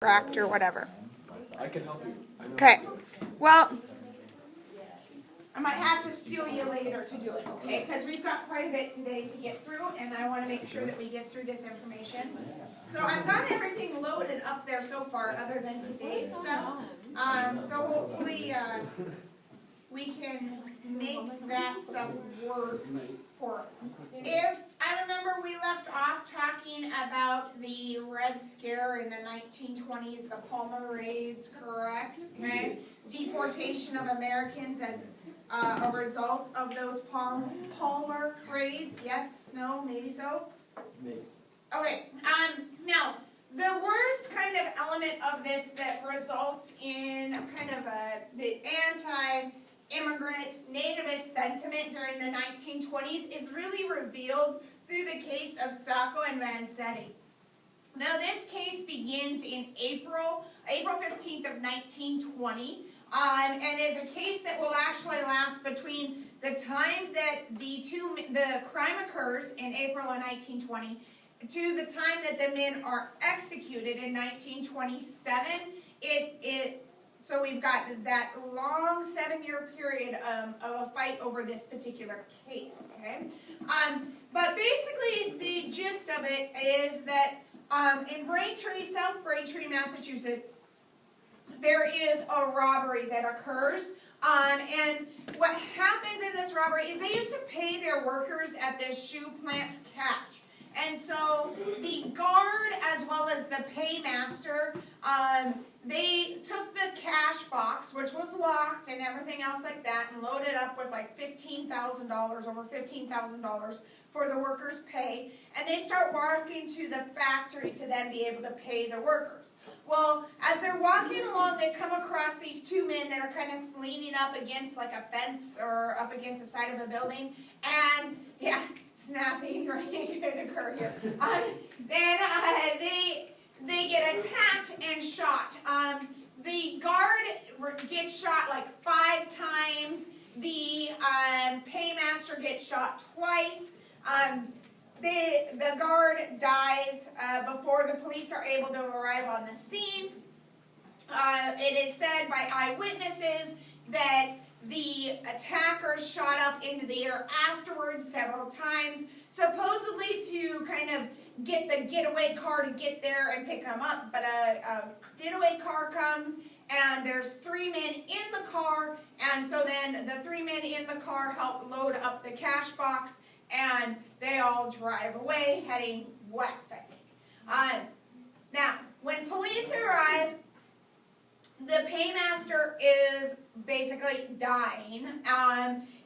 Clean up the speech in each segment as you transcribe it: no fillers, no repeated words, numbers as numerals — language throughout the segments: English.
or whatever. I can help you. Okay. Well, I might have to steal you later to do it, okay? Because we've got quite a bit today to get through, and I want to make sure that we get through this information. So I've got everything loaded up there so far, other than today's stuff. So hopefully we can make that stuff work for us. If I remember, we left off talking about the Red Scare in the 1920s, the Palmer raids, correct? Okay. Deportation of Americans as a result of those Palmer raids. Yes? No? Maybe so? Maybe. Okay. Now, the worst kind of element of this that results in kind of the anti-immigrant nativist sentiment during the 1920s is really revealed through the case of Sacco and Vanzetti. Now, this case begins in April 15th of 1920, and is a case that will actually last between the time that the crime occurs in April of 1920 to the time that the men are executed in 1927. So we've got that long 7-year period of a fight over this particular case. Okay, but basically the gist of it is that in Braintree, South Braintree, Massachusetts, there is a robbery that occurs. And what happens in this robbery is they used to pay their workers at this shoe plant cash. And so the guard as well as the paymaster, they took the cash box, which was locked and everything else like that, and loaded up with like $15,000, over $15,000 for the workers' pay. And they start walking to the factory to then be able to pay the workers. Well, as they're walking along, they come across these two men that are kind of leaning up against like a fence or up against the side of a building. And, yeah, snapping right could occur here. Then they get attacked and shot. The guard gets shot like 5 times. The paymaster gets shot twice. The guard dies before the police are able to arrive on the scene. It is said by eyewitnesses that the attackers shot up into the air afterwards several times, supposedly to kind of get the getaway car to get there and pick them up. But a getaway car comes, and there's 3 men in the car, and so then the 3 men in the car help load up the cash box, and they all drive away, heading west, I think. Now, when police arrive, the paymaster is basically dying.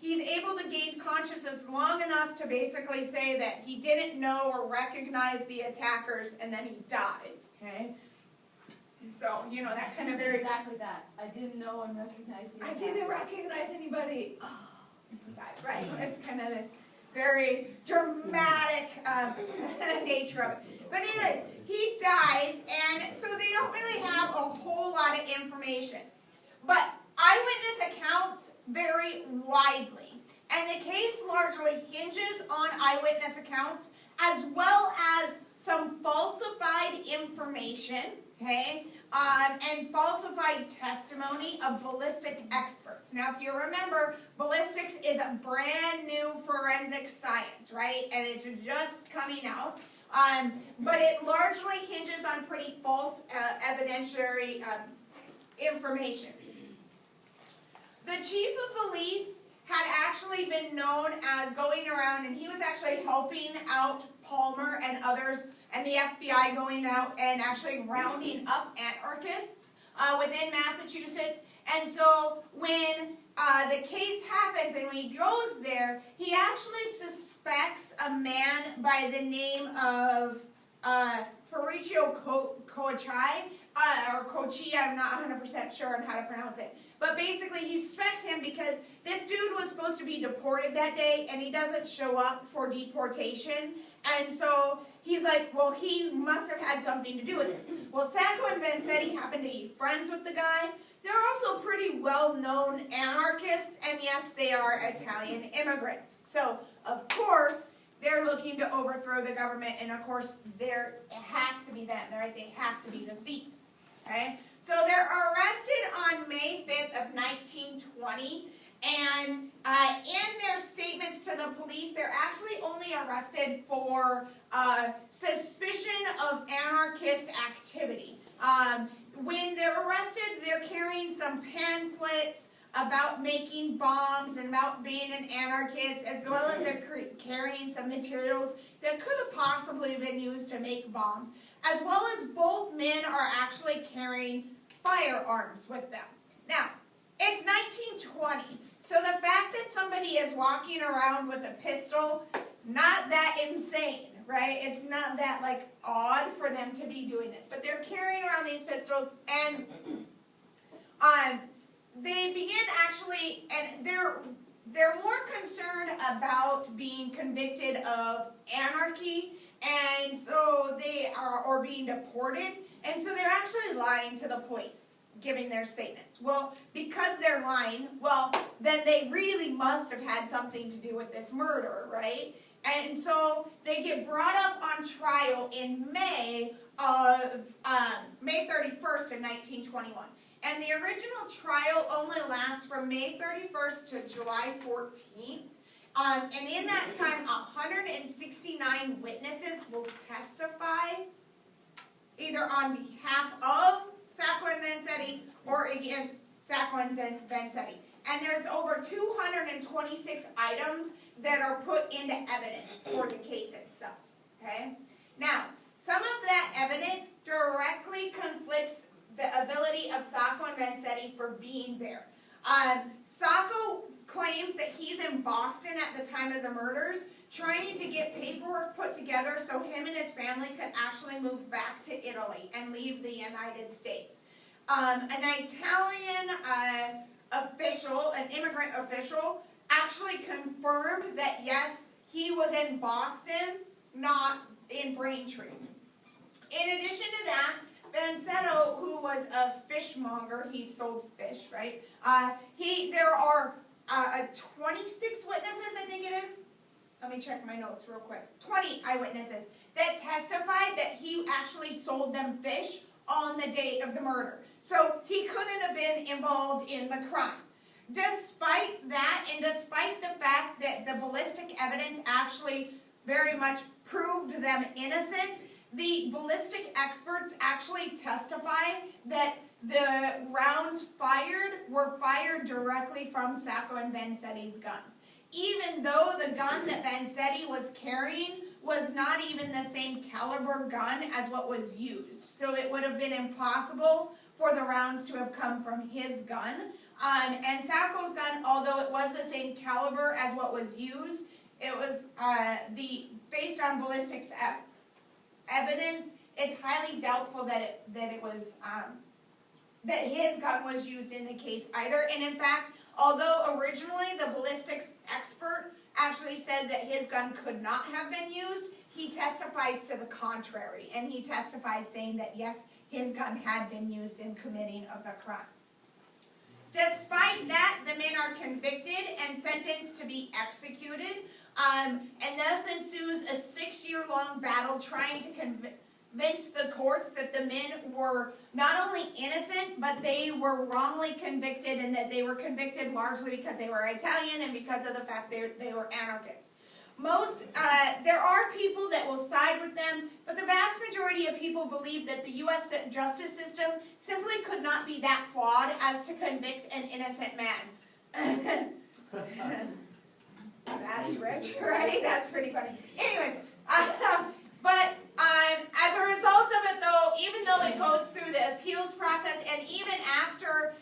He's able to gain consciousness long enough to basically say that he didn't know or recognize the attackers, and then he dies. Okay? So, you know, that kind of very... Exactly that. I didn't know and recognize the attackers. I didn't recognize anybody. Oh, he dies, right? It's kind of this very dramatic nature of it. But anyways, he dies, and so they don't really have a whole lot of information. But eyewitness accounts vary widely, and the case largely hinges on eyewitness accounts as well as some falsified information, okay, and falsified testimony of ballistic experts. Now, if you remember, ballistics is a brand new forensic science, right? And it's just coming out. But it largely hinges on pretty false evidentiary information. The chief of police had actually been known as going around, and he was actually helping out Palmer and others, and the FBI going out and actually rounding up anarchists within Massachusetts. And so when the case happens and when he goes there, he actually suspects a man by the name of Faricio Cochai, or Cochi, I'm not 100% sure on how to pronounce it. But basically he suspects him because this dude was supposed to be deported that day, and he doesn't show up for deportation. And so he's like, well, he must have had something to do with this. Well, Sacco and Vanzetti happen to be friends with the guy. They're also pretty well-known anarchists, and yes, they are Italian immigrants. So, of course, they're looking to overthrow the government, and of course, it has to be them, right? They have to be the thieves. okay? So they're arrested on May 5th of 1920, and in their statements to the police, they're actually only arrested for suspicion of anarchist activity. When they're arrested, they're carrying some pamphlets about making bombs and about being an anarchist, as well as they're carrying some materials that could have possibly been used to make bombs, as well as both men are actually carrying firearms with them. Now, it's 1920, so the fact that somebody is walking around with a pistol, not that insane, right? It's not that like odd for them to be doing this, but they're carrying around these pistols, and they begin actually, and they're more concerned about being convicted of anarchy, and so they are, or being deported, and so they're actually lying to the police, giving their statements. Well, because they're lying, well, then they really must have had something to do with this murder, right? And so they get brought up on trial in May 31st of 1921. And the original trial only lasts from May 31st to July 14th. And in that time, 169 witnesses will testify either on behalf of Sacco and Vanzetti or against Sacco and Vanzetti. And there's over 226 items that are put into evidence for the case itself. Okay? Now, some of that evidence directly conflicts the ability of Sacco and Vanzetti for being there. Sacco claims that he's in Boston at the time of the murders, trying to get paperwork put together so him and his family could actually move back to Italy and leave the United States. An Italian official, an immigrant official, actually confirmed that yes, he was in Boston, not in Braintree. In addition to that, Vanzetto, who was a fishmonger, he sold fish, right? There are 26 witnesses, I think it is. Let me check my notes real quick. 20 eyewitnesses that testified that he actually sold them fish on the date of the murder. So he couldn't have been involved in the crime. Despite that, and despite the fact that the ballistic evidence actually very much proved them innocent, the ballistic experts actually testify that the rounds fired were fired directly from Sacco and Vanzetti's guns. Even though the gun that Vanzetti was carrying was not even the same caliber gun as what was used. So it would have been impossible for the rounds to have come from his gun. And Sacco's gun, although it was the same caliber as what was used, it was based on ballistics evidence, it's highly doubtful that his gun was used in the case either. And in fact, although originally the ballistics expert actually said that his gun could not have been used, he testifies to the contrary. And he testifies saying that yes, his gun had been used in committing of the crime. Despite that, the men are convicted and sentenced to be executed. And thus ensues a 6-year-long battle trying to convince the courts that the men were not only innocent, but they were wrongly convicted, and that they were convicted largely because they were Italian and because of the fact they were anarchists. There are people that will side with them, but the vast majority of people believe that the U.S. justice system simply could not be that flawed as to convict an innocent man. That's rich, right? That's pretty funny. Anyways, but as a result of it, though, even though it goes through the appeals process, and even after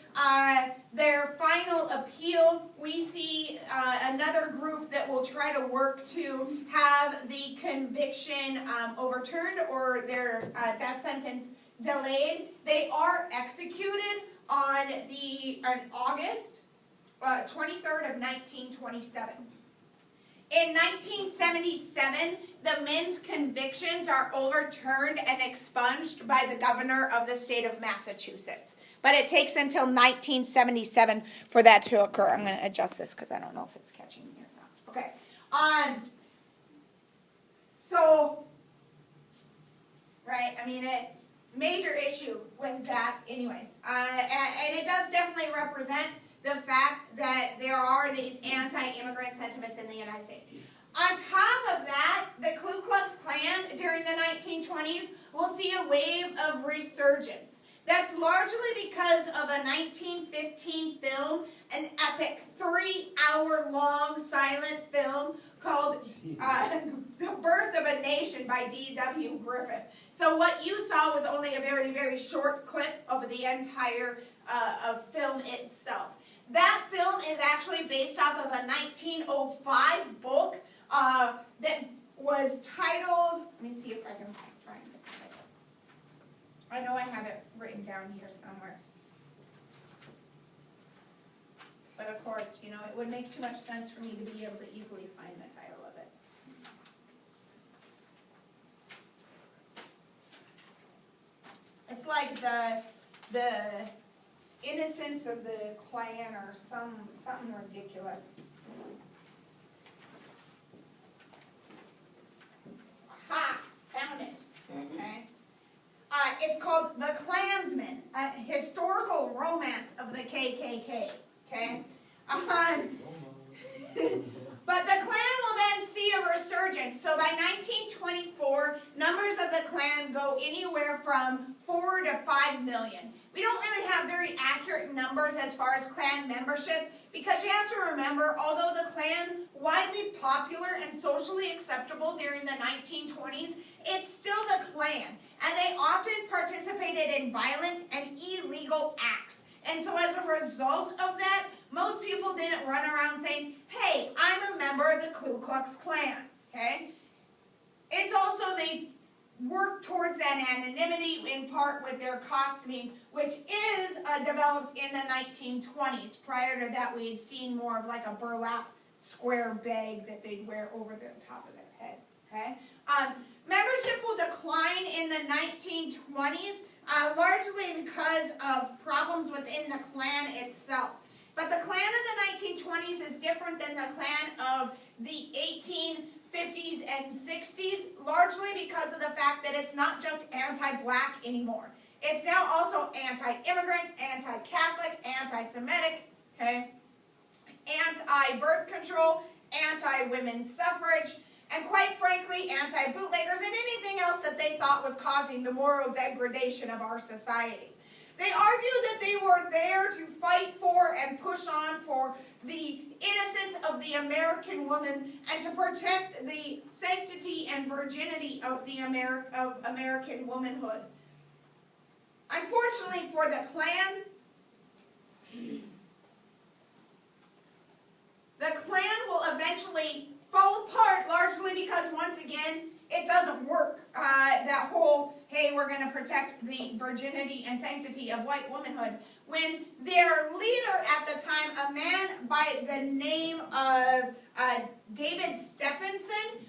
their final appeal, we see another group that will try to work to have the conviction overturned or their death sentence delayed. They are executed on August 23rd of 1927. In 1977, the men's convictions are overturned and expunged by the governor of the state of Massachusetts. But it takes until 1977 for that to occur. I'm going to adjust this because I don't know if it's catching me or not. Okay. So, right, I mean, major issue with that anyways. And it does definitely represent the fact that there are these anti-immigrant sentiments in the United States. On top of that, the Ku Klux Klan during the 1920s will see a wave of resurgence. That's largely because of a 1915 film, an epic 3-hour-long silent film called The Birth of a Nation by D.W. Griffith. So what you saw was only a very, very short clip of the entire film itself. That film is actually based off of a 1905 book that was titled, let me see if I can try and get the title. I know I have it written down here somewhere. But of course, you know, it would make too much sense for me to be able to easily find the title of it. It's like the Innocence of the Klan or something ridiculous. Ha! Found it. Okay. It's called The Klansman, a historical romance of the KKK. Okay? But the Klan will then see a resurgence. So by 1924, numbers of the Klan go anywhere from 4 to 5 million. We don't really have very accurate numbers as far as Klan membership, because you have to remember, although the Klan widely popular and socially acceptable during the 1920s, it's still the Klan, and they often participated in violent and illegal acts. And so as a result of that, most people didn't run around saying, hey, I'm a member of the Ku Klux Klan, okay? It's also, they work towards that anonymity in part with their costuming, which is developed in the 1920s. Prior to that, we had seen more of like a burlap square bag that they'd wear over the top of their head, okay? Membership will decline in the 1920s, largely because of problems within the Klan itself. But the Klan of the 1920s is different than the Klan of the 1850s and 60s, largely because of the fact that it's not just anti-black anymore. It's now also anti-immigrant, anti-Catholic, anti-Semitic, okay? Anti-birth control, anti-women's suffrage, and quite frankly, anti-bootleggers and anything else that they thought was causing the moral degradation of our society. They argued that they were there to fight for and push on for the innocence of the American woman and to protect the sanctity and virginity of the American womanhood. Unfortunately for the Klan, will eventually fall apart largely because, once again, it doesn't work. That whole, hey, we're going to protect the virginity and sanctity of white womanhood. When their leader at the time, a man by the name of David Stephenson,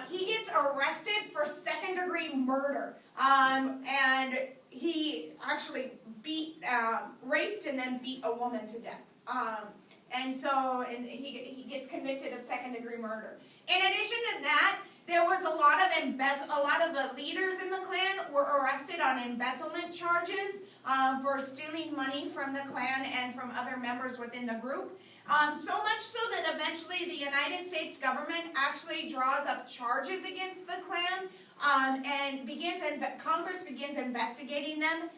he gets arrested for second-degree murder. And he actually raped and then beat a woman to death. And he gets convicted of second-degree murder. In addition to that, there was a lot of the leaders in the Klan were arrested on embezzlement charges for stealing money from the Klan and from other members within the group. So much so that eventually the United States government actually draws up charges against the Klan and Congress begins investigating them,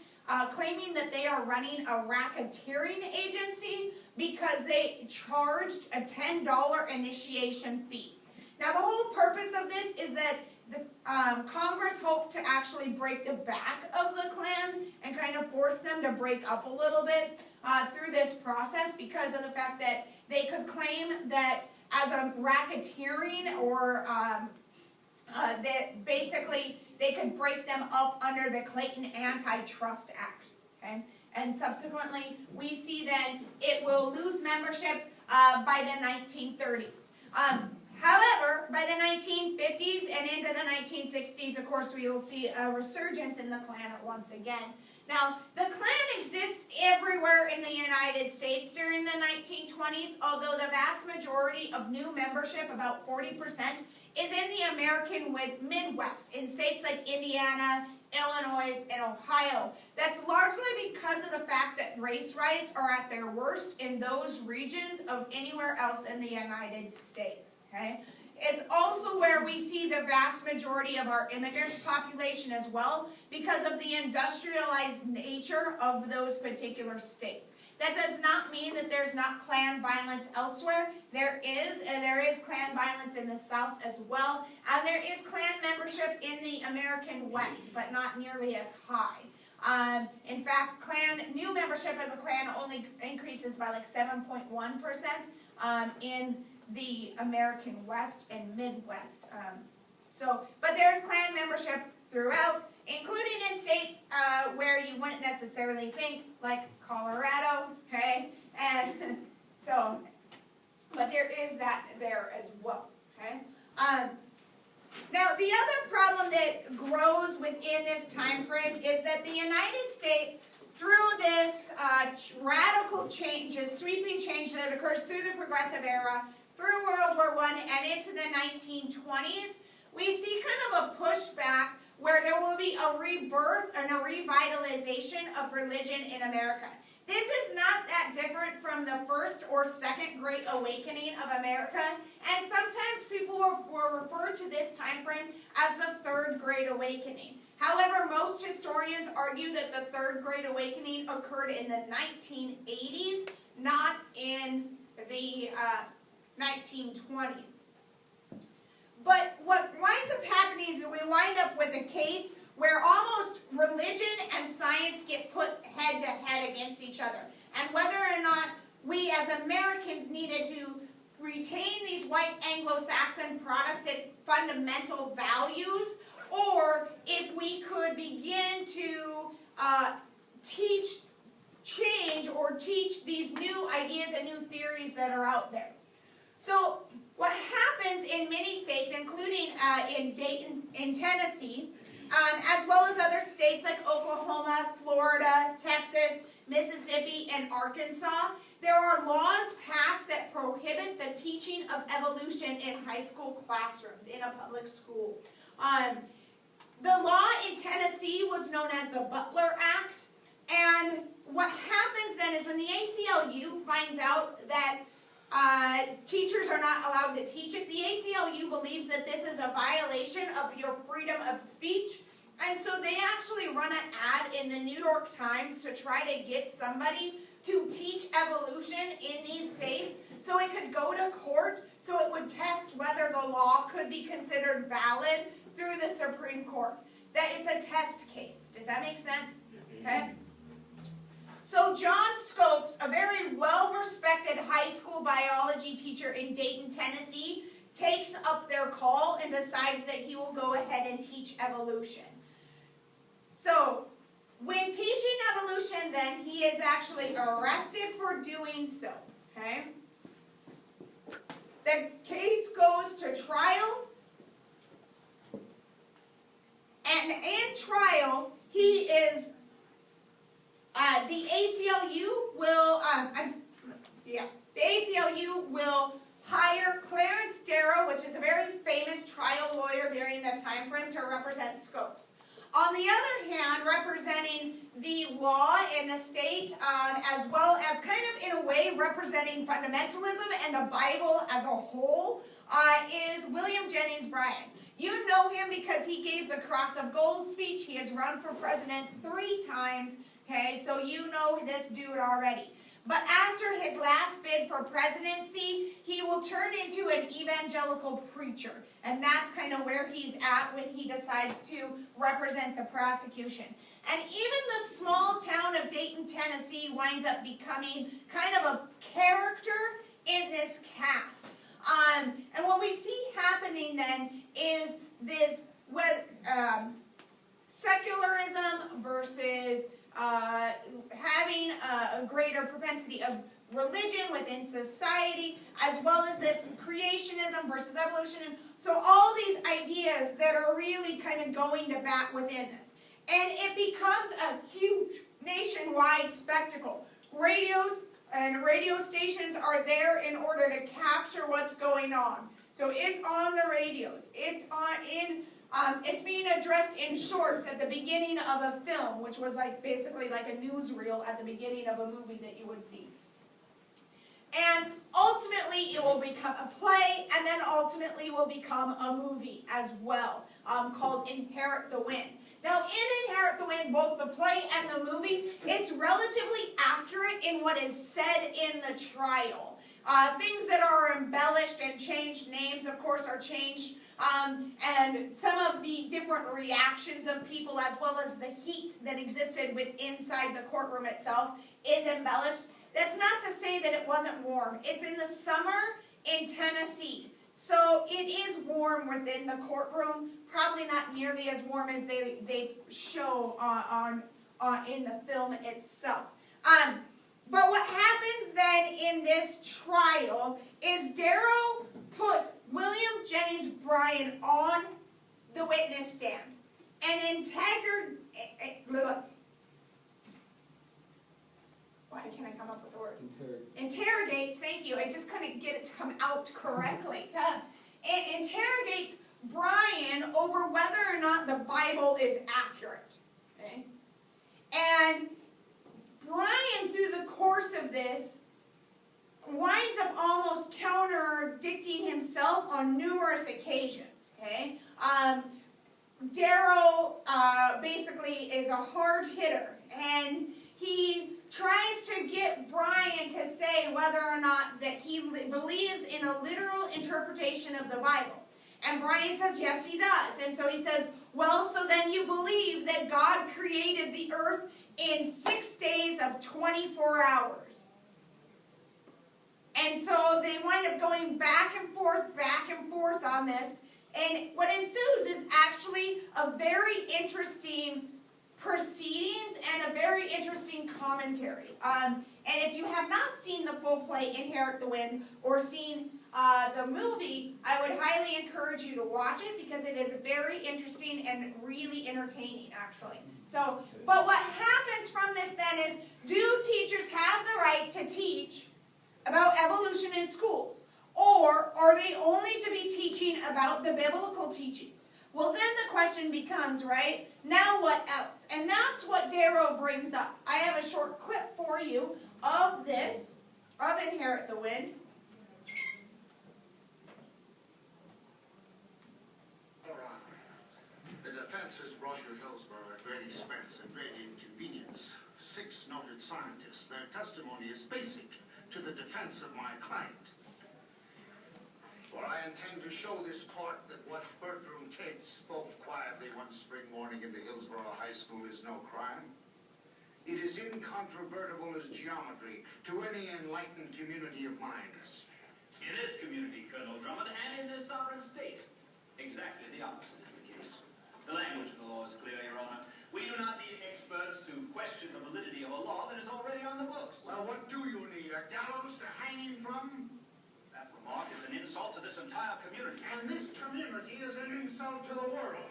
claiming that they are running a racketeering agency because they charged a $10 initiation fee. Now, the whole purpose of this is that the Congress hoped to actually break the back of the Klan and kind of force them to break up a little bit through this process because of the fact that they could claim that as a racketeering or that basically they could break them up under the Clayton Antitrust Act. Okay? And subsequently, we see then it will lose membership by the 1930s. However, by the 1950s and into the 1960s, of course, we will see a resurgence in the Klan once again. Now, the Klan exists everywhere in the United States during the 1920s, although the vast majority of new membership, about 40%, is in the American Midwest, in states like Indiana, Illinois, and Ohio. That's largely because of the fact that race riots are at their worst in those regions of anywhere else in the United States, okay? It's also where we see the vast majority of our immigrant population as well because of the industrialized nature of those particular states. That does not mean that there's not Klan violence elsewhere. There is, and there is Klan violence in the South as well. And there is Klan membership in the American West, but not nearly as high. In fact, new membership of the Klan only increases by like 7.1% in the American West and Midwest. But there's Klan membership throughout, including in states where you wouldn't necessarily think, like Colorado, okay? And so, but there is that there as well, okay? Now, the other problem that grows within this time frame is that the United States, through this radical changes, sweeping change that occurs through the Progressive Era, through World War I and into the 1920s, we see kind of a pushback where there will be a rebirth and a revitalization of religion in America. This is not that different from the First or Second Great Awakening of America, and sometimes people will refer to this time frame as the Third Great Awakening. However, most historians argue that the Third Great Awakening occurred in the 1980s, not in the 1920s. But what winds up happening is that we wind up with a case where almost religion and science get put head to head against each other. And whether or not we as Americans needed to retain these white Anglo-Saxon Protestant fundamental values, or if we could begin to change or teach these new ideas and new theories that are out there. So what happens in many states, including in Dayton, in Tennessee, as well as other states like Oklahoma, Florida, Texas, Mississippi, and Arkansas, there are laws passed that prohibit the teaching of evolution in high school classrooms in a public school. The law in Tennessee was known as the Butler Act, and what happens then is when the ACLU finds out that teachers are not allowed to teach it, the ACLU believes that this is a violation of your freedom of speech, and so they actually run an ad in the New York Times to try to get somebody to teach evolution in these states so it could go to court, so it would test whether the law could be considered valid through the Supreme Court. That it's a test case. Does that make sense? Okay. So John Scopes, a very well-respected high school biology teacher in Dayton, Tennessee, takes up their call and decides that he will go ahead and teach evolution. So, when teaching evolution, then, he is actually arrested for doing so, okay? The case goes to trial, and in trial, he is the ACLU will hire Clarence Darrow, which is a very famous trial lawyer during that time frame, to represent Scopes. On the other hand, representing the law in the state, as well as kind of in a way representing fundamentalism and the Bible as a whole, is William Jennings Bryan. You know him because he gave the Cross of Gold speech. He has run for president 3 times. Okay, so you know this dude already. But after his last bid for presidency, he will turn into an evangelical preacher. And that's kind of where he's at when he decides to represent the prosecution. And even the small town of Dayton, Tennessee winds up becoming kind of a character in this cast. And what we see happening then is this secularism versus having a greater propensity of religion within society, as well as this creationism versus evolution. So all these ideas that are really kind of going to bat within this. And it becomes a huge nationwide spectacle. Radios and radio stations are there in order to capture what's going on. So it's on the radios. It's on in It's being addressed in shorts at the beginning of a film, which was like basically like a newsreel at the beginning of a movie that you would see. And ultimately it will become a play, and then ultimately will become a movie as well, called Inherit the Wind. Now in Inherit the Wind, both the play and the movie, it's relatively accurate in what is said in the trial. Things that are embellished and changed, names of course are changed, and some of the different reactions of people as well as the heat that existed inside the courtroom itself is embellished. That's not to say that it wasn't warm. It's in the summer in Tennessee, so it is warm within the courtroom, probably not nearly as warm as they show in the film itself. But what happens then in this trial is Darrow puts William Jennings Bryan on the witness stand and why can't I come up with the word? Interrogates, thank you. I just couldn't get it to come out correctly. It interrogates Bryan over whether or not the Bible is accurate. Okay? And Bryan, through the course of this, winds up almost contradicting himself on numerous occasions. Okay? Darrow basically is a hard hitter, and he tries to get Bryan to say whether or not that he believes in a literal interpretation of the Bible. And Bryan says, yes, he does. And so he says, well, so then you believe that God created the earth in 6 days of 24 hours. And so they wind up going back and forth on this. And what ensues is actually a very interesting proceedings and a very interesting commentary. And if you have not seen the full play, Inherit the Wind, or seen the movie, I would highly encourage you to watch it because it is very interesting and really entertaining, actually. So, but what happens from this then is, do teachers have the right to teach about evolution in schools? Or are they only to be teaching about the biblical teachings? Well, then the question becomes, right, now what else? And that's what Darrow brings up. I have a short clip for you of this, of Inherit the Wind. The defense has brought to Hillsborough at great expense and great inconvenience 6 noted scientists. Their testimony is basic to the defense of my client. For I intend to show this court that what Bertram Tate spoke quietly one spring morning in the Hillsborough High School is no crime. It is incontrovertible as geometry to any enlightened community of minds. In this community, Colonel Drummond, and in this sovereign state, exactly the opposite is the case. The language of the law is clear, Your Honor. We do not need experts to question the validity of a law that is already on the books. Well, what do you need? A gallows to hang him from? That remark is an insult to this entire community. And this community is an insult to the world.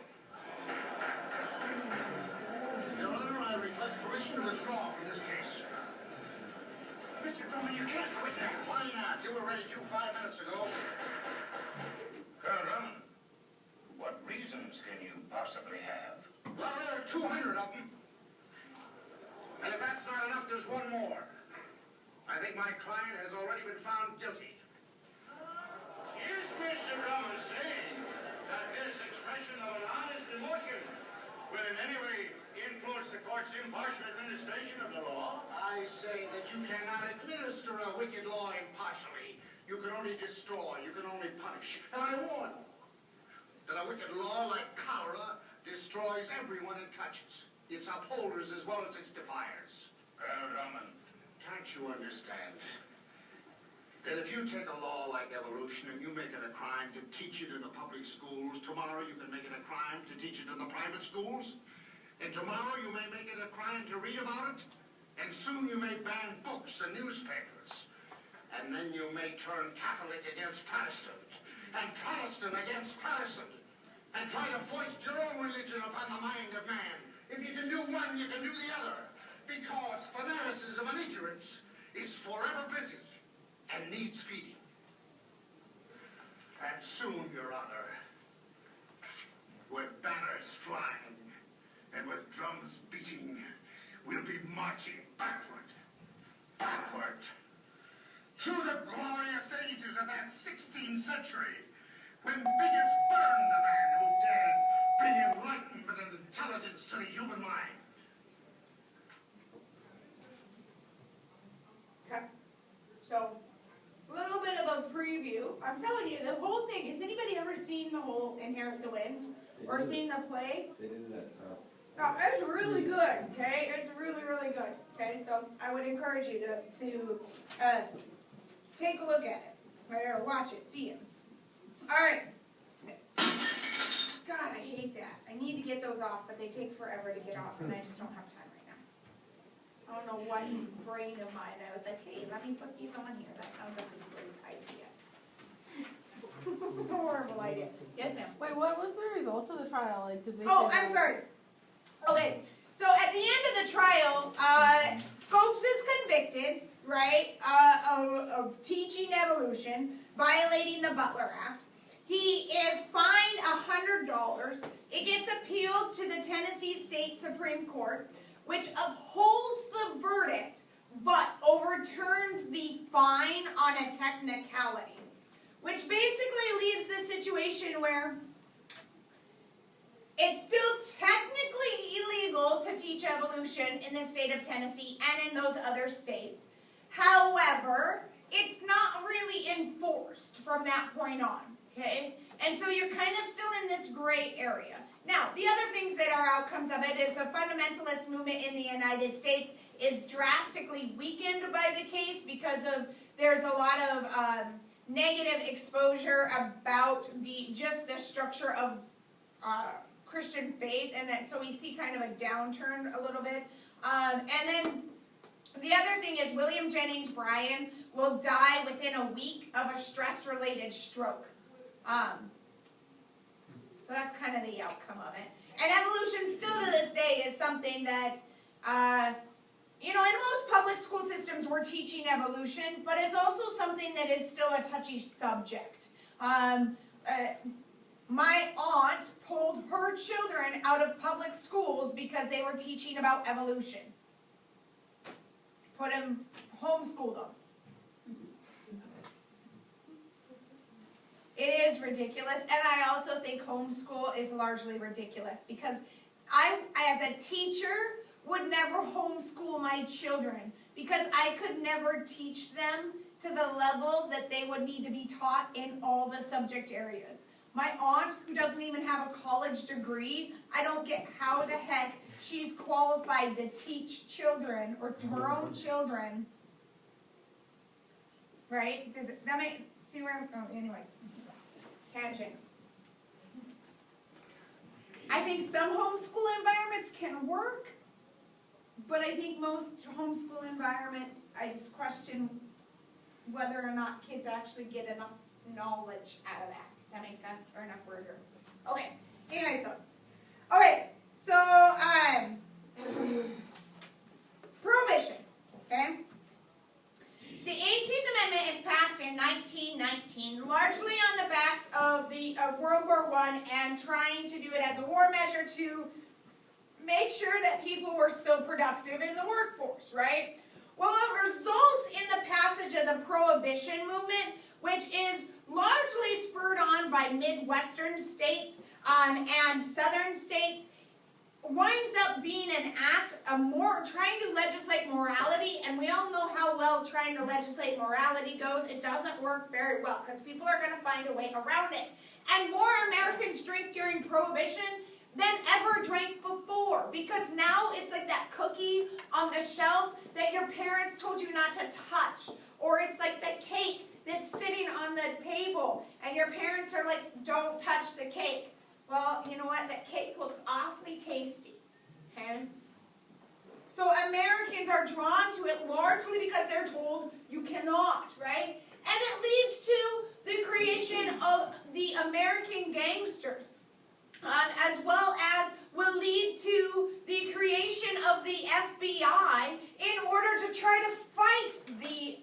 Your Honor, I request permission to withdraw from this case. Mr. Drummond, you can't quit now. Why not? You were ready to 5 minutes ago. Colonel Drummond, what reasons can you possibly have? Well, there are 200 of them. And if that's not enough, there's one more. I think my client has already been found guilty. Is Mr. Drummond saying that this expression of an honest emotion will in any way influence the court's impartial administration of the law? I say that you cannot administer a wicked law impartially. You can only destroy, you can only punish. And I warn you that a wicked law like cholera destroys everyone it touches. Its upholders as well as its defiers. Colonel Drummond, can't you understand that if you take a law like evolution and you make it a crime to teach it in the public schools, tomorrow you can make it a crime to teach it in the private schools, and tomorrow you may make it a crime to read about it, and soon you may ban books and newspapers, and then you may turn Catholic against Protestant, and Protestant against Protestant, and try to foist your own religion upon the mind of man. If you can do one, you can do the other, because fanaticism and ignorance is forever busy and needs feeding. And soon, Your Honor, when backward, backward, through the glorious ages of that 16th century, when bigots burned the man who dared bring enlightenment and intelligence to the human mind. Okay. So, a little bit of a preview. I'm telling you, the whole thing, has anybody ever seen the whole Inherit the Wind? Or seen the play? They did it at South. No, it's really good, okay? It's really, really good, okay? So I would encourage you to take a look at it, or watch it, see it. All right. God, I hate that. I need to get those off, but they take forever to get off, and I just don't have time right now. I don't know what brain of mine. I was like, hey, let me put these on here. That sounds like a great idea. Horrible idea. Yes, ma'am. Wait, what was the result of the trial? Like, did they? Oh, say I'm that- sorry. Okay, so at the end of the trial, Scopes is convicted, right, of teaching evolution, violating the Butler Act. He is fined $100. It gets appealed to the Tennessee State Supreme Court, which upholds the verdict, but overturns the fine on a technicality, which basically leaves the situation where it's still technically illegal to teach evolution in the state of Tennessee and in those other states. However, it's not really enforced from that point on, okay? And so you're kind of still in this gray area. Now, the other things that are outcomes of it is the fundamentalist movement in the United States is drastically weakened by the case because of there's a lot of negative exposure about just the structure of Christian faith, and that so we see kind of a downturn a little bit. And then the other thing is William Jennings Bryan will die within a week of a stress-related stroke. So that's kind of the outcome of it. And evolution still to this day is something that, in most public school systems we're teaching evolution, but it's also something that is still a touchy subject. My aunt pulled her children out of public schools because they were teaching about evolution. Homeschooled them. It is ridiculous, and I also think homeschool is largely ridiculous because I, as a teacher, would never homeschool my children because I could never teach them to the level that they would need to be taught in all the subject areas. My aunt, who doesn't even have a college degree, I don't get how the heck she's qualified to teach children or her own children. Right? Does it, that make, see where I'm, oh, anyways. Tangent. I think some homeschool environments can work, but I think most homeschool environments, I just question whether or not kids actually get enough knowledge out of that. Does that make sense? Or enough rigor? Okay. Anyway, so prohibition. Okay. The 18th Amendment is passed in 1919, largely on the backs of World War I and trying to do it as a war measure to make sure that people were still productive in the workforce, right? Well, it results in the passage of the Prohibition movement, which is largely spurred on by Midwestern states and Southern states, winds up being an act of trying to legislate morality, and we all know how well trying to legislate morality goes. It doesn't work very well because people are going to find a way around it. And more Americans drink during Prohibition than ever drank before, because now it's like that cookie on the shelf that your parents told you not to touch, or it's like the cake that's sitting on the table and your parents are like, don't touch the cake. Well, you know what? That cake looks awfully tasty, okay? So Americans are drawn to it largely because they're told you cannot, right? And it leads to the creation of the American gangsters, as well as will lead to the creation of the FBI in order to try to fight the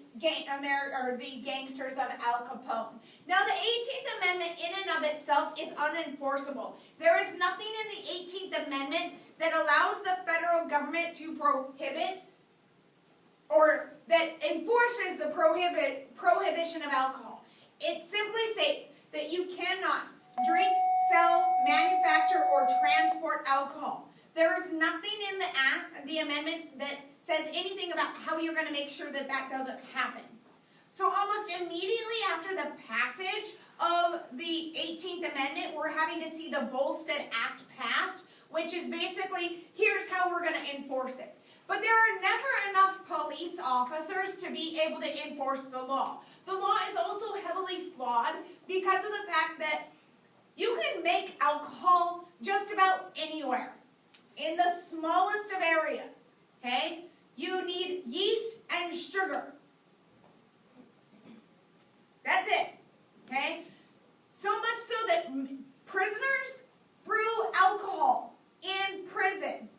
gangsters of Al Capone. Now, the 18th Amendment in and of itself is unenforceable. There is nothing in the 18th Amendment that allows the federal government to prohibit establishes the prohibition of alcohol. It simply states that you cannot drink, sell, manufacture, or transport alcohol. There is nothing in the amendment that says anything about how you're going to make sure that that doesn't happen. So almost immediately after the passage of the 18th Amendment, we're having to see the Volstead Act passed, which is basically, here's how we're going to enforce it. But there are never enough police officers to be able to enforce the law. The law is also heavily flawed because of the fact that you can make alcohol just about anywhere, in the smallest of areas, okay? You need yeast and sugar. That's it, okay? So much so that prisoners brew alcohol in prison.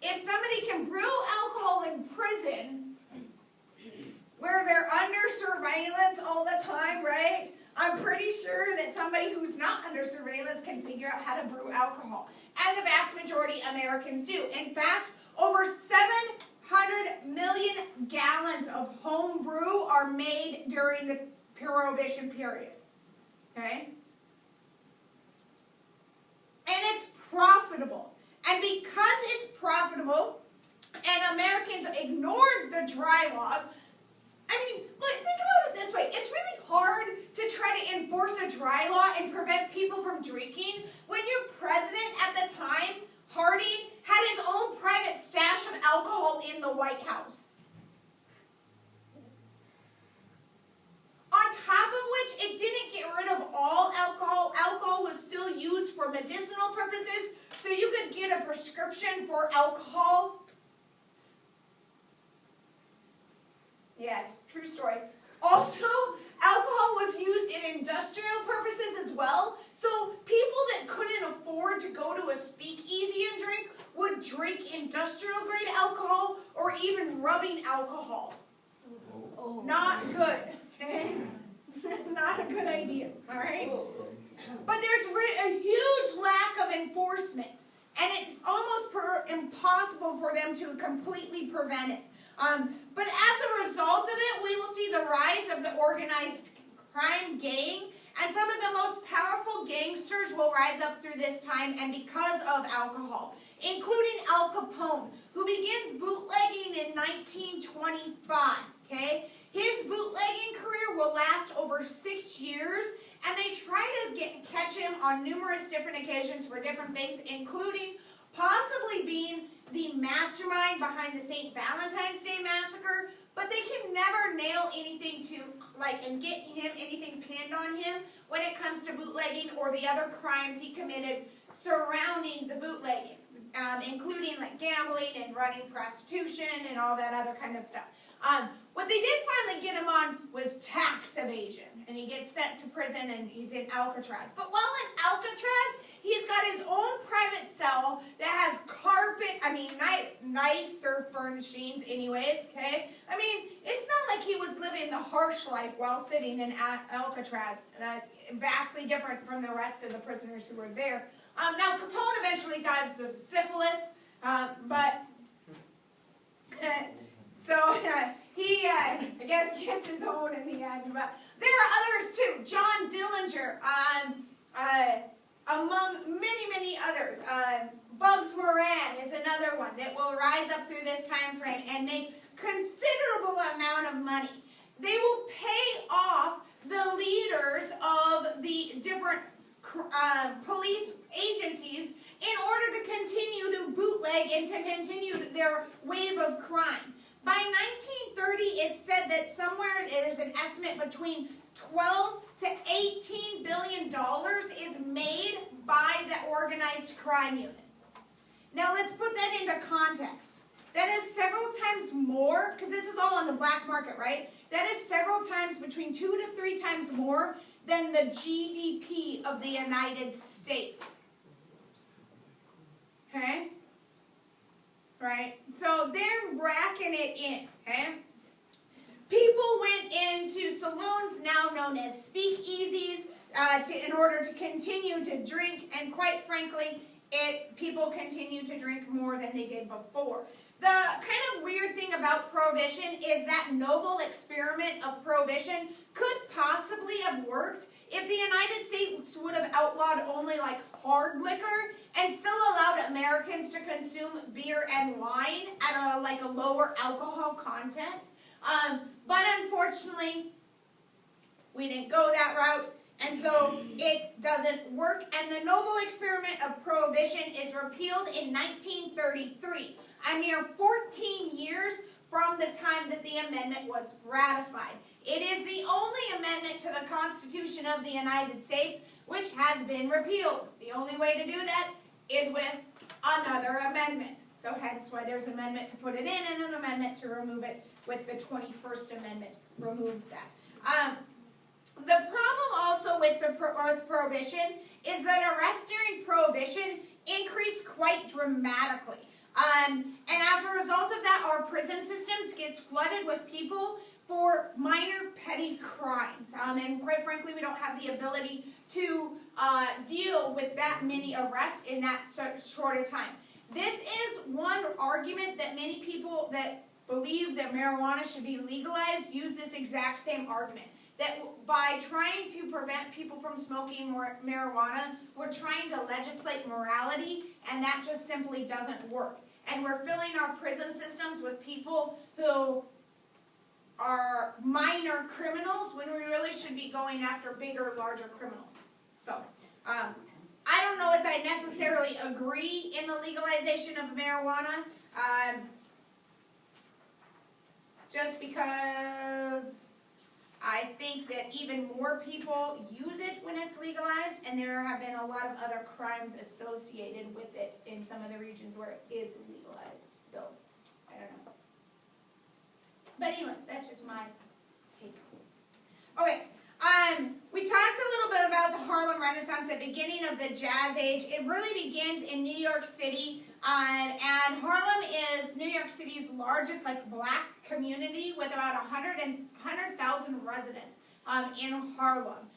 If somebody can brew alcohol in prison, where they're under surveillance all the time, right? I'm pretty sure that somebody who's not under surveillance can figure out how to brew alcohol. And the vast majority of Americans do. In fact, over 700 million gallons of home brew are made during the Prohibition period. Okay? And it's profitable. And because it's profitable, and Americans ignored the dry laws, I mean, look, think about it this way. It's really hard to try to enforce a dry law and prevent people from drinking when your president at the time, Harding, had his own private stash of alcohol in the White House. On top of which, it didn't get rid of all alcohol. Alcohol was still used for medicinal purposes, so you could get a prescription for alcohol. Yes, true story. Also, alcohol was used in industrial purposes as well, so people that couldn't afford to go to a speakeasy and drink would drink industrial grade alcohol or even rubbing alcohol. Oh. Not good, okay? Not a good idea, all right? But there's a huge lack of enforcement, and it's almost impossible for them to completely prevent it. But as a result of it, we will see the rise of the organized crime gang, and some of the most powerful gangsters will rise up through this time and because of alcohol, including Al Capone, who begins bootlegging in 1925, okay? His bootlegging career will last over 6 years, and they try to catch him on numerous different occasions for different things, including possibly being the mastermind behind the St. Valentine's Day Massacre, but they can never nail anything to, and get him anything pinned on him when it comes to bootlegging or the other crimes he committed surrounding the bootlegging, including gambling and running prostitution and all that other kind of stuff. What they did finally get him on was tax evasion, and he gets sent to prison and he's in Alcatraz. But while in Alcatraz, he's got his own private cell that has carpet, nicer furnishings anyways, okay? I mean, it's not like he was living the harsh life while sitting in Alcatraz, vastly different from the rest of the prisoners who were there. Now, Capone eventually dies of syphilis, but... So he, I guess, gets his own in the end. But there are others too. John Dillinger, among many, many others. Bugs Moran is another one that will rise up through this time frame and make considerable amount of money. They will pay off the leaders of the different police agencies in order to continue to bootleg and to continue their wave of crime. By 1930, it's said that somewhere there's an estimate between $12 to $18 billion is made by the organized crime units. Now let's put that into context. That is several times more, because this is all on the black market, right? That is several times, between 2 to 3 times more than the GDP of the United States. Okay? Right? So they're racking it in, okay? People went into saloons now known as speakeasies in order to continue to drink, and quite frankly, people continue to drink more than they did before. The kind of weird thing about about prohibition is that noble experiment of prohibition could possibly have worked if the United States would have outlawed only like hard liquor and still allowed Americans to consume beer and wine at a lower alcohol content. But unfortunately, we didn't go that route, and so it doesn't work. And the noble experiment of prohibition is repealed in 1933, a mere 14 years from the time that the amendment was ratified. It is the only amendment to the Constitution of the United States which has been repealed. The only way to do that is with another amendment. So hence why there's an amendment to put it in and an amendment to remove it, with the 21st Amendment removes that. The problem also with prohibition is that arrests during prohibition increased quite dramatically. And as a result of that, our prison systems gets flooded with people for minor petty crimes. And quite frankly, we don't have the ability to deal with that many arrests in that short a time. This is one argument that many people that believe that marijuana should be legalized use this exact same argument. That by trying to prevent people from smoking marijuana, we're trying to legislate morality, and that just simply doesn't work. And we're filling our prison systems with people who are minor criminals when we really should be going after bigger, larger criminals. So, I don't know as I necessarily agree in the legalization of marijuana, just because I think that even more people use it when it's legalized, and there have been a lot of other crimes associated with it in some of the regions where it is legalized. So, I don't know. But anyways, that's just my take. Okay, we talked a little bit about the Harlem Renaissance, the beginning of the Jazz Age. It really begins in New York City, and Harlem is New York City's largest black community with about 100,000 residents in Harlem.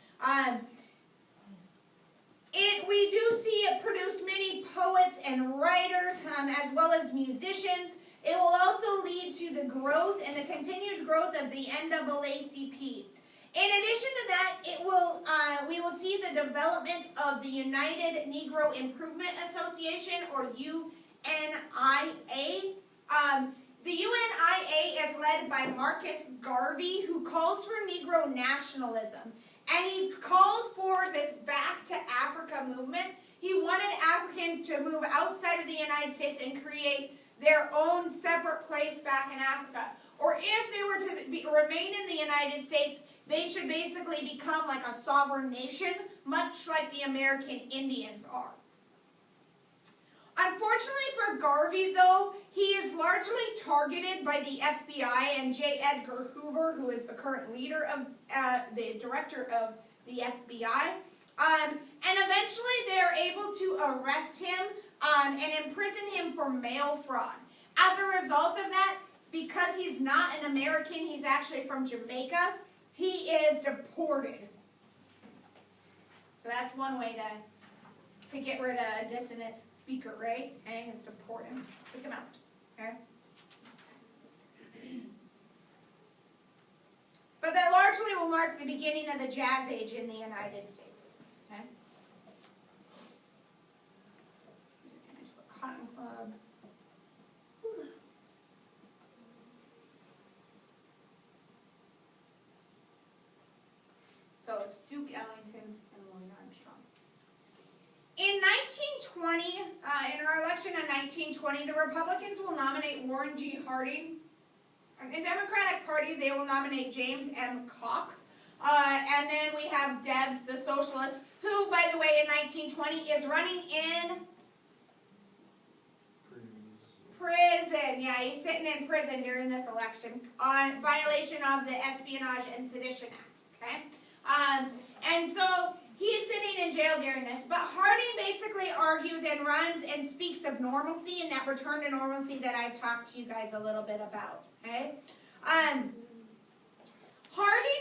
We do see it produce many poets and writers, as well as musicians. It will also lead to the growth and the continued growth of the NAACP. In addition to that, we will see the development of the United Negro Improvement Association, or UNIA. The UNIA is led by Marcus Garvey, who calls for Negro nationalism. And he called for this Back to Africa movement. He wanted Africans to move outside of the United States and create their own separate place back in Africa. Or if they were to remain in the United States, they should basically become like a sovereign nation, much like the American Indians are. Unfortunately for Garvey, though, he is largely targeted by the FBI and J. Edgar Hoover, who is the current leader of, the director of the FBI. And eventually they're able to arrest him and imprison him for mail fraud. As a result of that, because he's not an American, he's actually from Jamaica, he is deported. So that's one way to get rid of a dissonant speaker, right? And is deport him. Kick him out. Okay? But that largely will mark the beginning of the Jazz Age in the United States. Okay? Cotton Club. So it's Duke Ellington and Louis Armstrong. In 1920, in our election in 1920, the Republicans will nominate Warren G. Harding. In the Democratic Party, they will nominate James M. Cox. And then we have Debs, the socialist, who, by the way, in 1920 is running in prison. Yeah, he's sitting in prison during this election on violation of the Espionage and Sedition Act. Okay? And so he's sitting in jail during this. But Harding basically argues and runs and speaks of normalcy and that return to normalcy that I've talked to you guys a little bit about. Okay? Harding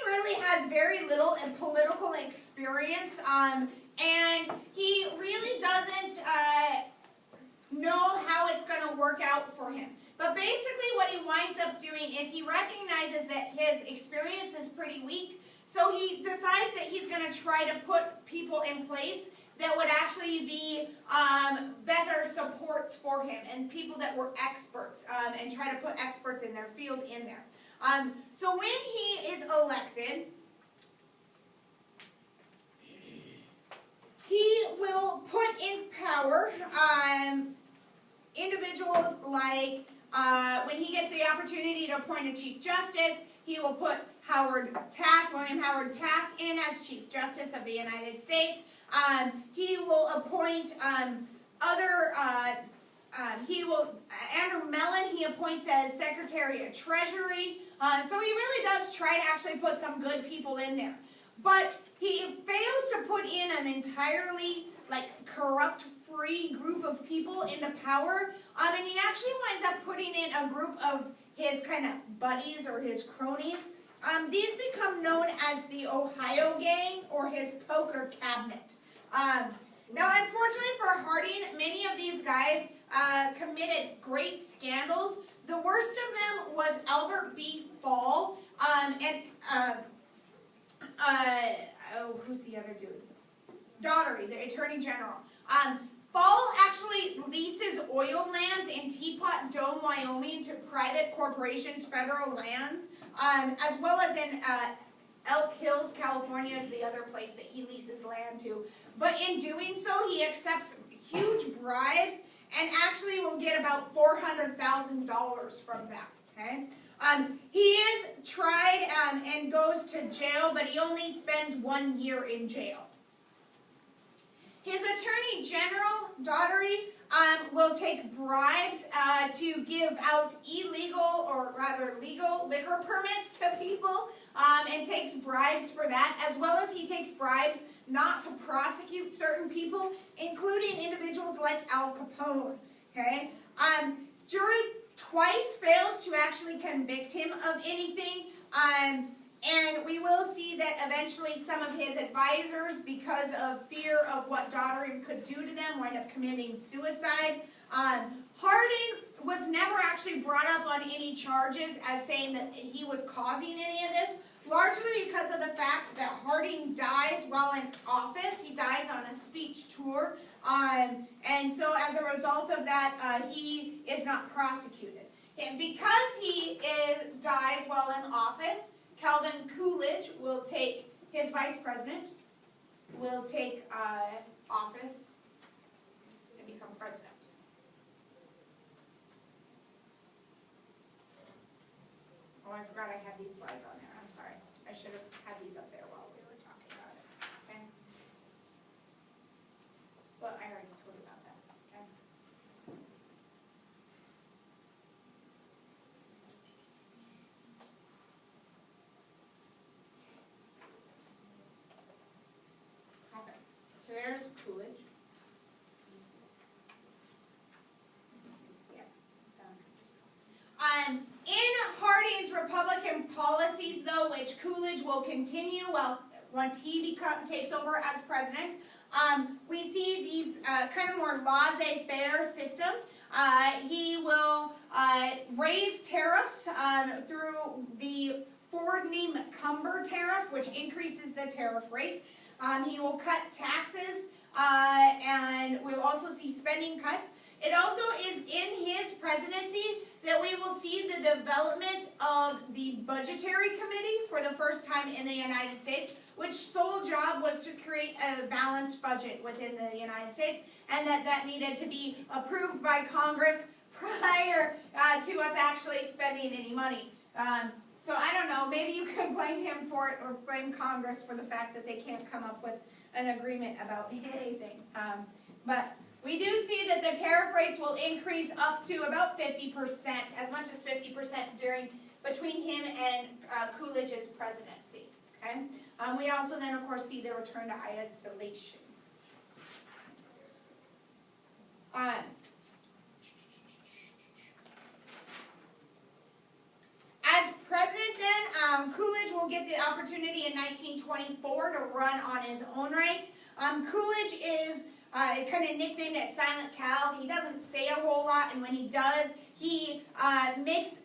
really has very little political experience, and he really doesn't know how it's going to work out for him. But basically what he winds up doing is he recognizes that his experience is pretty weak, so he decides that he's going to try to put people in place that would actually be better supports for him, and people that were experts, and try to put experts in their field in there. So when he is elected, he will put in power individuals like, when he gets the opportunity to appoint a Chief Justice, he will put William Howard Taft in as Chief Justice of the United States. He will appoint Andrew Mellon, he appoints as Secretary of Treasury. So he really does try to actually put some good people in there. But he fails to put in an entirely, corrupt-free group of people into power. And he actually winds up putting in a group of his kind of buddies or his cronies. These become known as the Ohio Gang or his poker cabinet. Now, unfortunately for Harding, many of these guys committed great scandals. The worst of them was Albert B. Fall who's the other dude? Daugherty, the Attorney General. Fall actually leases oil lands in Teapot Dome, Wyoming to private corporations, federal lands, as well as in Elk Hills, California is the other place that he leases land to. But in doing so, he accepts huge bribes and actually will get about $400,000 from that. Okay? He is tried and goes to jail, but he only spends 1 year in jail. His Attorney General, Daugherty, will take bribes to give out illegal, or rather legal, liquor permits to people, and takes bribes for that, as well as he takes bribes not to prosecute certain people, including individuals like Al Capone. Okay? Jury twice fails to actually convict him of anything, and we will see that eventually some of his advisors, because of fear of what Daugherty could do to them, wind up committing suicide. Harding was never actually brought up on any charges as saying that he was causing any of this, largely because of the fact that Harding dies while in office. He dies on a speech tour, and so as a result of that, he is not prosecuted. And because he dies while in office, Calvin Coolidge will take, his vice president, will take office and become president. Oh, I forgot I had these slides on there. I'm sorry. I should have had these up there while we were talking about it. Okay? But I already told you about that. Okay? Okay. So there's Coolidge. In Harding's Republican policies, though, which Coolidge will continue once he takes over as president, we see these kind of more laissez-faire system. He will raise tariffs through the Fordney-McCumber tariff, which increases the tariff rates. He will cut taxes, and we'll also see spending cuts. It also is in his presidency that we will see the development of the Budgetary Committee for the first time in the United States, which sole job was to create a balanced budget within the United States, and that needed to be approved by Congress prior to us actually spending any money. So I don't know, maybe you could blame him for it, or blame Congress for the fact that they can't come up with an agreement about anything. But we do see that the tariff rates will increase up to about 50%, as much as 50% between him and Coolidge's presidency. Okay? We also then, of course, see the return to isolation. As president then, Coolidge will get the opportunity in 1924 to run on his own right. Coolidge is kind of nicknamed as Silent Cal. He doesn't say a whole lot, and when he does, he makes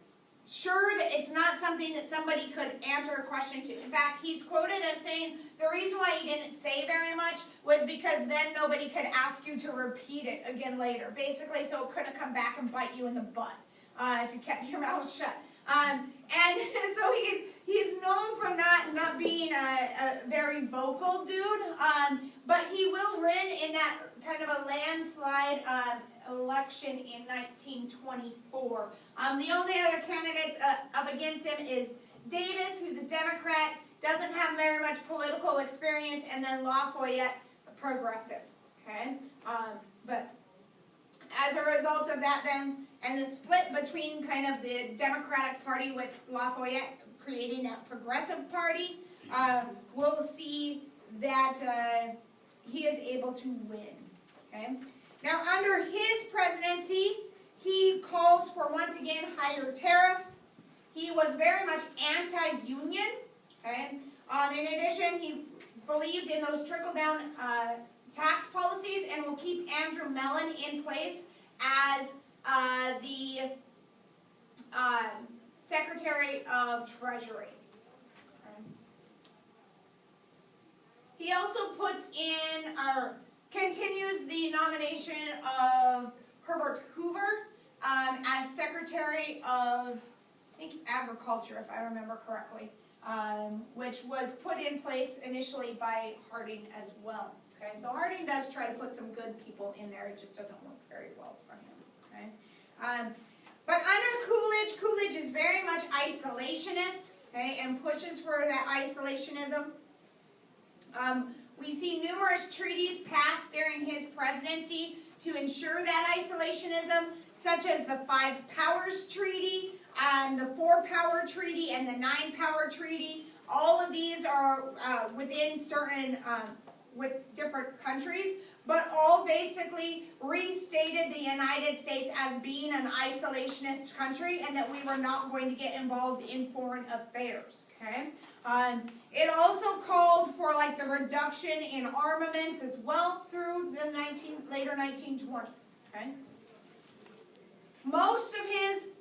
sure that it's not something that somebody could answer a question to. In fact, he's quoted as saying the reason why he didn't say very much was because then nobody could ask you to repeat it again later. Basically, so it couldn't come back and bite you in the butt if you kept your mouth shut. And so he's known for not being a very vocal dude, but he will win in that kind of a landslide election in 1924. The only other candidates up against him is Davis, who's a Democrat, doesn't have very much political experience, and then Lafayette, a progressive. Okay, but as a result of that, then, and the split between kind of the Democratic Party with Lafayette creating that progressive party, we'll see that he is able to win. Okay. Now, under his presidency, he calls for, once again, higher tariffs. He was very much anti-union. Okay. In addition, he believed in those trickle-down tax policies and will keep Andrew Mellon in place as the Secretary of Treasury. Okay. He also puts in, or continues the nomination of Herbert Hoover as Secretary of, I think, Agriculture, if I remember correctly, which was put in place initially by Harding as well. Okay, so Harding does try to put some good people in there. It just doesn't work very well for him. Okay, but under Coolidge, Coolidge is very much isolationist. Okay, and pushes for that isolationism. We see numerous treaties passed during his presidency to ensure that isolationism, such as the Five Powers Treaty, the Four Power Treaty, and the Nine Power Treaty. All of these are within certain, with different countries, but all basically restated the United States as being an isolationist country and that we were not going to get involved in foreign affairs. Okay. It also called for like the reduction in armaments as well through the later 1920s. Okay. Most of his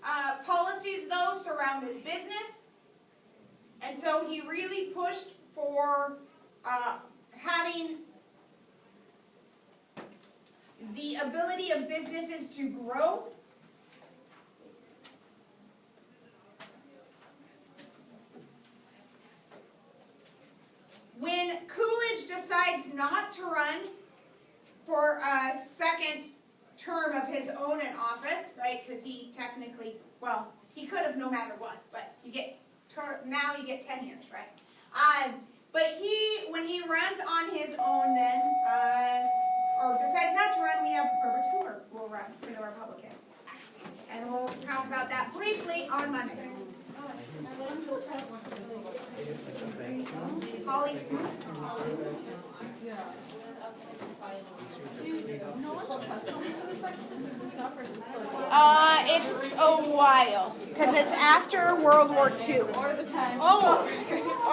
policies, though, surrounded business, and so he really pushed for having the ability of businesses to grow. When Coolidge decides not to run for a second term of his own in office, right, because he technically, well, he could have no matter what, but you get, now you get 10 years, right? But when he runs on his own then, or decides not to run, we have Herbert Hoover will run for the Republican. And we'll talk about that briefly on Monday. Holly Smith. It's a while, because it's after World War II. Oh,